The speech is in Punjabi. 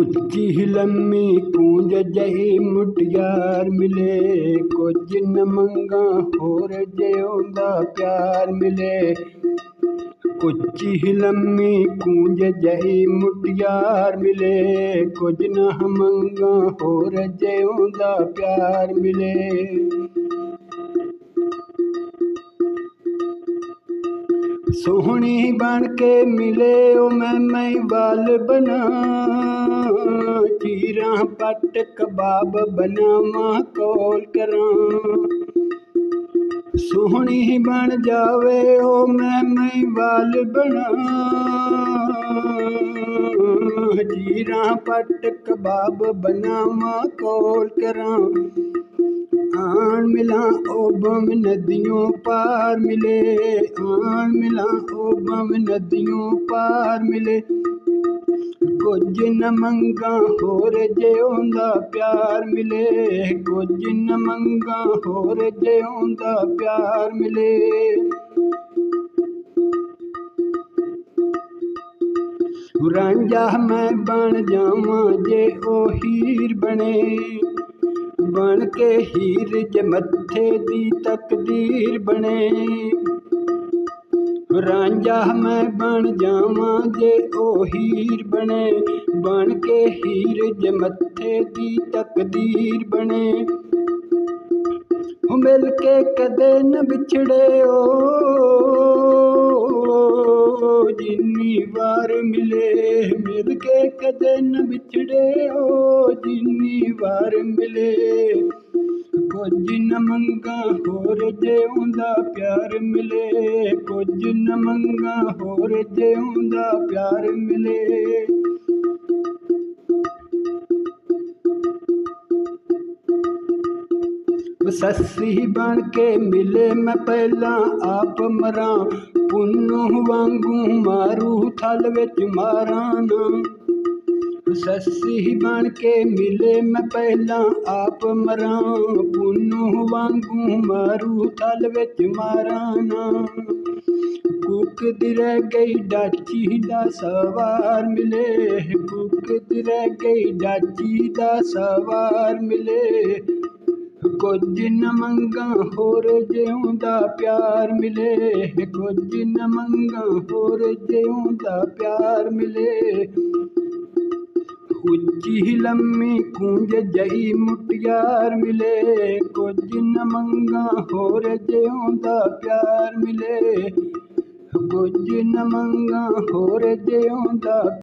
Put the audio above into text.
ਉੱਚੀ ਲੰਮੀ ਕੂੰਜ ਜਹੀ ਮੁਟਿਆਰ ਮਿਲੇ, ਕੁਝ ਨ ਮੰਗਾ ਹੋਰ ਜਿਉਂਦਾ ਪਿਆਰ ਮਿਲੇ। ਉੱਚੀ ਲੰਮੀ ਕੂੰਜ ਜਹੀ ਮੁਟਿਆਰ ਮਿਲੇ, ਕੁਝ ਨ ਮੰਗਾ ਹੋਰ ਜਿਉਂਦਾ ਪਿਆਰ ਮਿਲੇ। ਸੋਹਣੀ ਬਣ ਕੇ ਮਿਲੇ ਉਹ ਮੈਂ ਵਾਲ ਬਣਾ, ਚੀਰਾਂ ਪੱਟ ਕਬਾਬ ਬਣਾਵਾਂ ਕੋਲ ਕਰਾਂ। ਸੋਹਣੀ ਬਣ ਜਾਵੇ ਉਹ ਮੈਂ ਵਾਲ ਬਣਾ, ਚੀਰਾਂ ਪੱਟ ਕਬਾਬ ਬਣਾਵਾਂ ਕੋਲ ਕਰਾਂ। ਆਣ ਮਿਲਾਂ ਉਹ ਬਮ ਨदियों ਪਾਰ ਮਿਲੇ, ਆਣ ਮਿਲਾਂ ਉਹ ਬਮ ਨदियों ਪਾਰ ਮਿਲੇ। ਕੁਝ ਨ ਮੰਗਾ ਹੋਰ ਜਿਉਂਦਾ ਪਿਆਰ ਮਿਲੇ, ਕੁਝ ਨ ਮੰਗਾ ਹੋਰ ਜਿਉਂਦਾ ਪਿਆਰ ਮਿਲੇ। ਰਾਂਝਾ ਮੈਂ ਬਣ ਜਾਵਾਂ ਜੇ ਉਹ ਹੀਰ ਬਣੇ, ਬਣ ਕੇ ਹੀਰ ਜੇ ਮੱਥੇ ਦੀ ਤਕਦੀਰ ਬਣੇ। ਰਾਂਝਾ ਮੈਂ ਬਣ ਜਾਵਾਂ ਜੇ ਉਹ ਹੀਰ ਬਣੇ, ਬਣ ਕੇ ਹੀਰ ਜੇ ਮੱਥੇ ਦੀ ਤਕਦੀਰ ਬਣੇ। ਮਿਲ ਕੇ ਕਦੇ ਨ ਵਿਛੜੇ ਜਿੰਨੀ ਵਾਰ ਮਿਲੇ, ਮਿਲ ਕੇ ਕਦੇ ਨ ਵਿਛੜੇ ਜਿੰਨੀ ਵਾਰ ਮਿਲੇ। ਕੁਝ ਨ ਮੰਗਾ ਹੋਰ ਜਿਉਂਦਾ ਪਿਆਰ ਮਿਲੇ, ਕੁਝ ਨ ਮੰਗਾ ਹੋਰ ਜਿਉਂਦਾ ਪਿਆਰ ਮਿਲੇ। ਸੱਸੀ ਬਣ ਕੇ ਮਿਲੇ ਮੈਂ ਪਹਿਲਾਂ ਆਪ ਮਰਾਂ, ਪੁੰਨੂੰ ਵਾਂਗੂ ਮਾਰੂ ਥਲ ਵਿੱਚ ਮਾਰਾਂ ਨਾ। ਸੱਸੀ ਬਣ ਕੇ ਮਿਲੇ ਮੈਂ ਪਹਿਲਾਂ ਆਪ ਮਰਾਂ, ਪੁੰਨੂੰ ਵਾਂਗੂ ਮਾਰੂ ਥਲ ਵਿੱਚ ਮਾਰਾਂ ਨਾ। ਕੁੱਕਦੀ ਰਹਿ ਗਈ ਡਾਚੀ ਦਾ ਸਵਾਰ ਮਿਲੇ, ਕੁੱਕਦੀ ਰਹਿ ਗਈ ਡਾਚੀ ਦਾ ਸਵਾਰ ਮਿਲੇ। ਕੁਝ ਨ ਮੰਗਾ ਹੋਰ ਜਿਉਂਦਾ ਪਿਆਰ ਮਿਲੇ, ਕੁਝ ਨ ਮੰਗਾ ਹੋਰ ਜਿਉਂਦਾ ਪਿਆਰ ਮਿਲੇ। ਉੱਚੀ ਲੰਮੀ ਕੂੰਜ ਜਹੀ ਮੁਟਿਆਰ ਮਿਲੇ, ਕੁਝ ਨ ਮੰਗਾ ਹੋਰ ਜਿਉਂਦਾ ਪਿਆਰ ਮਿਲੇ। ਕੁਝ ਨ ਮੰਗਾ ਹੋਰ ਜਿਉਂਦਾ